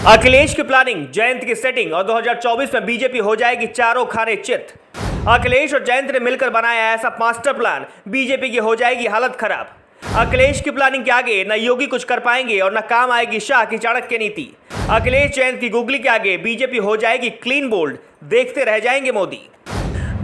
अखिलेश की प्लानिंग, जयंत की सेटिंग और 2024 में बीजेपी हो जाएगी चारों खाने चित। अखिलेश और जयंत ने मिलकर बनाया ऐसा मास्टर प्लान, बीजेपी की हो जाएगी हालत खराब। अखिलेश की प्लानिंग के आगे न योगी कुछ कर पाएंगे और न काम आएगी शाह की चाणक्य नीति। अखिलेश जयंत की गुगली के आगे बीजेपी हो जाएगी क्लीन बोल्ड, देखते रह जाएंगे मोदी।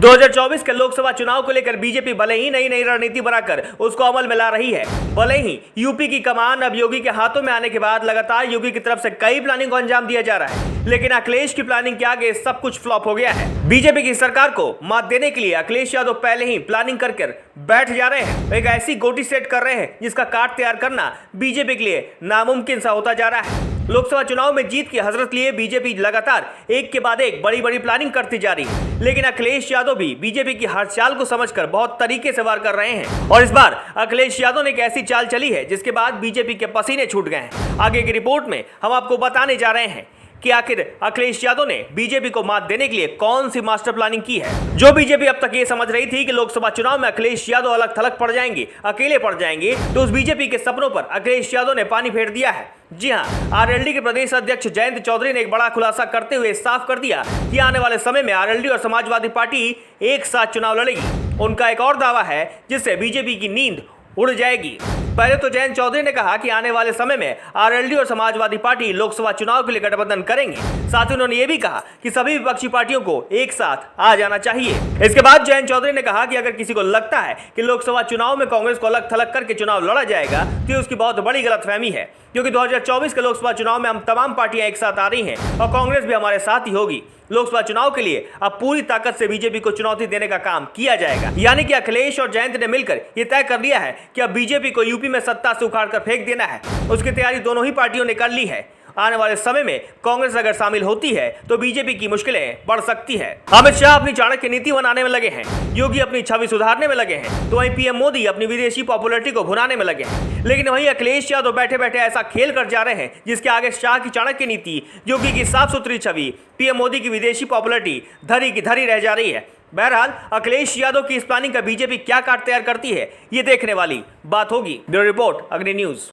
2024 के लोकसभा चुनाव को लेकर बीजेपी भले ही नई नई रणनीति बनाकर उसको अमल में ला रही है, भले ही यूपी की कमान अब योगी के हाथों में आने के बाद लगातार योगी की तरफ से कई प्लानिंग को अंजाम दिया जा रहा है, लेकिन अखिलेश की प्लानिंग के आगे सब कुछ फ्लॉप हो गया है। बीजेपी की सरकार को मात देने के लिए अखिलेश यादव पहले ही प्लानिंग कर बैठ जा रहे हैं। एक ऐसी गोटी सेट कर रहे हैं जिसका कार्ड तैयार करना बीजेपी के लिए नामुमकिन सा होता जा रहा है। लोकसभा चुनाव में जीत की हसरत लिए बीजेपी लगातार एक के बाद एक बड़ी बड़ी प्लानिंग करती जा रही है, लेकिन अखिलेश यादव भी बीजेपी की हर चाल को समझकर बहुत तरीके से वार कर रहे हैं। और इस बार अखिलेश यादव ने एक ऐसी चाल चली है जिसके बाद बीजेपी के पसीने छूट गए हैं। आगे की रिपोर्ट में हम आपको बताने जा रहे हैं कि आखिर अखिलेश यादव ने बीजेपी को मात देने के लिए कौन सी मास्टर प्लानिंग की है। जो बीजेपी अब तक ये समझ रही थी कि लोकसभा चुनाव में अखिलेश यादव अलग थलग पड़ जाएंगे, अकेले पड़ जाएंगे, तो उस बीजेपी के सपनों पर अखिलेश यादव ने पानी फेर दिया है। जी हां, आरएलडी के प्रदेश अध्यक्ष जयंत चौधरी ने एक बड़ा खुलासा करते हुए साफ कर दिया कि आने वाले समय में आरएलडी और समाजवादी पार्टी एक साथ चुनाव लड़ेगी। उनका एक और दावा है जिससे बीजेपी की नींद उड़ जाएगी। पहले तो जयंत चौधरी ने कहा कि आने वाले समय में आरएलडी और समाजवादी पार्टी लोकसभा चुनाव के लिए गठबंधन करेंगे। साथ ही उन्होंने ये भी कहा कि सभी विपक्षी पार्टियों को एक साथ आ जाना चाहिए। इसके बाद जयंत चौधरी ने कहा कि अगर किसी को लगता है कि लोकसभा चुनाव में कांग्रेस को अलग थलग करके चुनाव लड़ा जाएगा तो ये उसकी बहुत बड़ी गलतफहमी है, क्योंकि 2024 के लोकसभा चुनाव में हम तमाम पार्टियां एक साथ आ रही हैं और कांग्रेस भी हमारे साथ ही होगी। लोकसभा चुनाव के लिए अब पूरी ताकत से बीजेपी को चुनौती देने का काम किया जाएगा। यानी कि अखिलेश और जयंत ने मिलकर ये तय कर लिया है कि अब बीजेपी को यूपी में सत्ता से उखाड़ कर फेंक देना है। उसकी तैयारी दोनों ही पार्टियों ने कर ली है। आने वाले समय में कांग्रेस अगर शामिल होती है तो बीजेपी की मुश्किलें बढ़ सकती है। अमित शाह अपनी चाणक्य नीति बनाने में लगे हैं, योगी अपनी छवि सुधारने में लगे हैं, तो वहीं पीएम मोदी अपनी विदेशी पॉपुलरिटी को भुनाने में लगे हैं। लेकिन वहीं अखिलेश यादव बैठे बैठे ऐसा खेल कर जा रहे हैं जिसके आगे शाह की चाणक्य नीति, योगी की साफ सुथरी छवि, पीएम मोदी की विदेशी पॉपुलरिटी धरी की धरी रह जा रही है। बहरहाल अखिलेश यादव की इस प्लानिंग का बीजेपी क्या कार्ड तैयार करती है, ये देखने वाली बात होगी। ब्यूरो रिपोर्ट, अग्नि न्यूज।